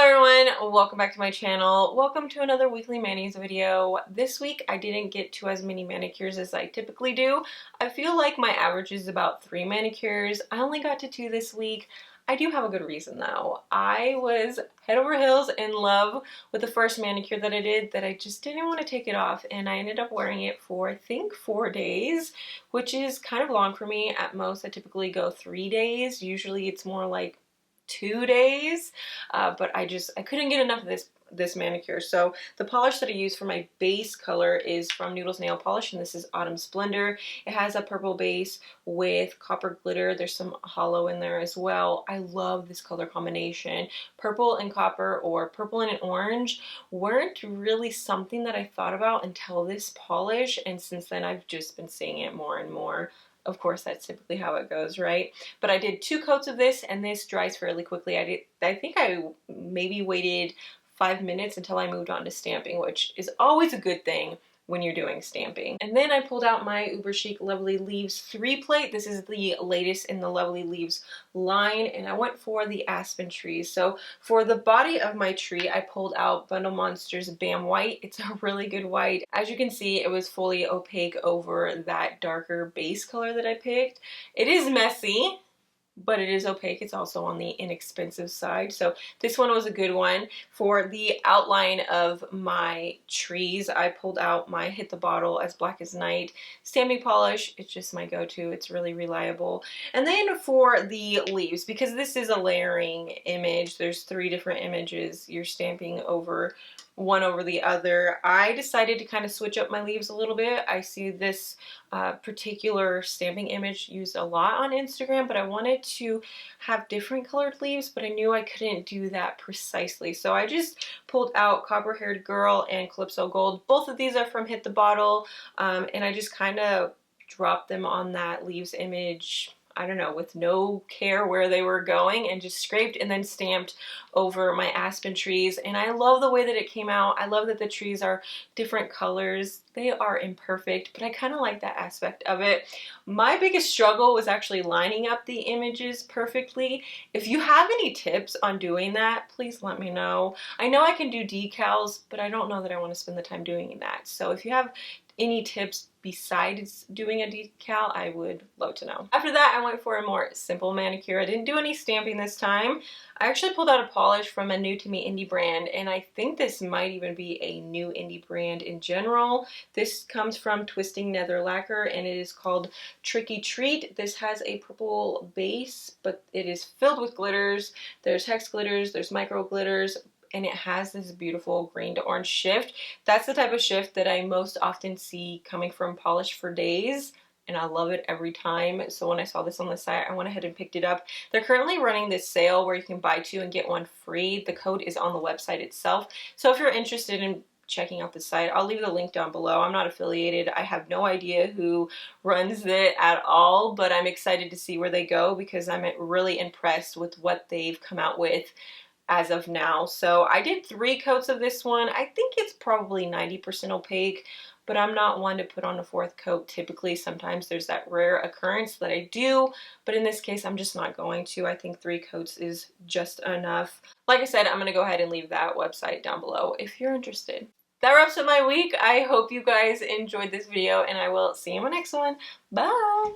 Hello everyone, welcome back to my channel. Welcome to another weekly manis video. This week I didn't get to as many manicures as I typically do. I feel like my average is about 3 manicures. I only got to 2 this week. I do have a good reason though. I was head over heels in love with the first manicure that I did that I just didn't want to take it off, and I ended up wearing it for I think 4 days, which is kind of long for me. At most I typically go 3 days. Usually it's more like 2 days, but I couldn't get enough of this manicure. So the polish that I use for my base color is from Noodles nail polish, and this is Autumn Splendor. It has a purple base with copper glitter. There's some hollow in there as well. I love this color combination. Purple and copper, or purple and an orange, weren't really something that I thought about until this polish, and since then I've just been seeing it more and more. Of course, that's typically how it goes, right? But I did 2 coats of this, and this dries fairly quickly. I think I maybe waited 5 minutes until I moved on to stamping, which is always a good thing when you're doing stamping. And then I pulled out my UberChic Lovely Leaves 3-plate. This is the latest in the Lovely Leaves line, and I went for the aspen trees. So for the body of my tree, I pulled out Bundle Monsters Bam White. It's a really good white. As you can see, it was fully opaque over that darker base color that I picked. It is messy, but it is opaque. It's also on the inexpensive side. So this one was a good one. For the outline of my trees, I pulled out my Hit the Bottle as Black as Night stamping polish. It's just my go-to. It's really reliable. And then for the leaves, because this is a layering image, there's 3 different images you're stamping over one over the other. I decided to kind of switch up my leaves a little bit. I see this particular stamping image used a lot on Instagram, but I wanted to have different colored leaves, but I knew I couldn't do that precisely. So I just pulled out Copper Haired Girl and Calypso Gold. Both of these are from Hit the Bottle, and I just kind of dropped them on that leaves image, I don't know, with no care where they were going, and just scraped and then stamped over my aspen trees. And I love the way that it came out. I love that the trees are different colors. They are imperfect, but I kind of like that aspect of it. My biggest struggle was actually lining up the images perfectly. If you have any tips on doing that, please let me know. I know I can do decals, but I don't know that I want to spend the time doing that. So if you have any tips besides doing a decal, I would love to know. After that, I went for a more simple manicure. I didn't do any stamping this time. I actually pulled out a polish from a new to me indie brand, and I think this might even be a new indie brand in general. This comes from Twisting Nether Lacquer, and it is called Tricky Treat. This has a purple base, but it is filled with glitters. There's hex glitters, there's micro glitters, and it has this beautiful green to orange shift. That's the type of shift that I most often see coming from Polish for Days, and I love it every time. So when I saw this on the site, I went ahead and picked it up. They're currently running this sale where you can buy 2 and get 1 free. The code is on the website itself. So if you're interested in checking out the site, I'll leave the link down below. I'm not affiliated. I have no idea who runs it at all, but I'm excited to see where they go because I'm really impressed with what they've come out with as of now. So I did 3 coats of this one. I think it's probably 90% opaque, but I'm not one to put on a 4th coat typically. Sometimes there's that rare occurrence that I do, but in this case I'm just not going to. I think 3 coats is just enough. Like I said, I'm gonna go ahead and leave that website down below if you're interested. That wraps up my week. I hope you guys enjoyed this video, and I will see you in my next one. Bye!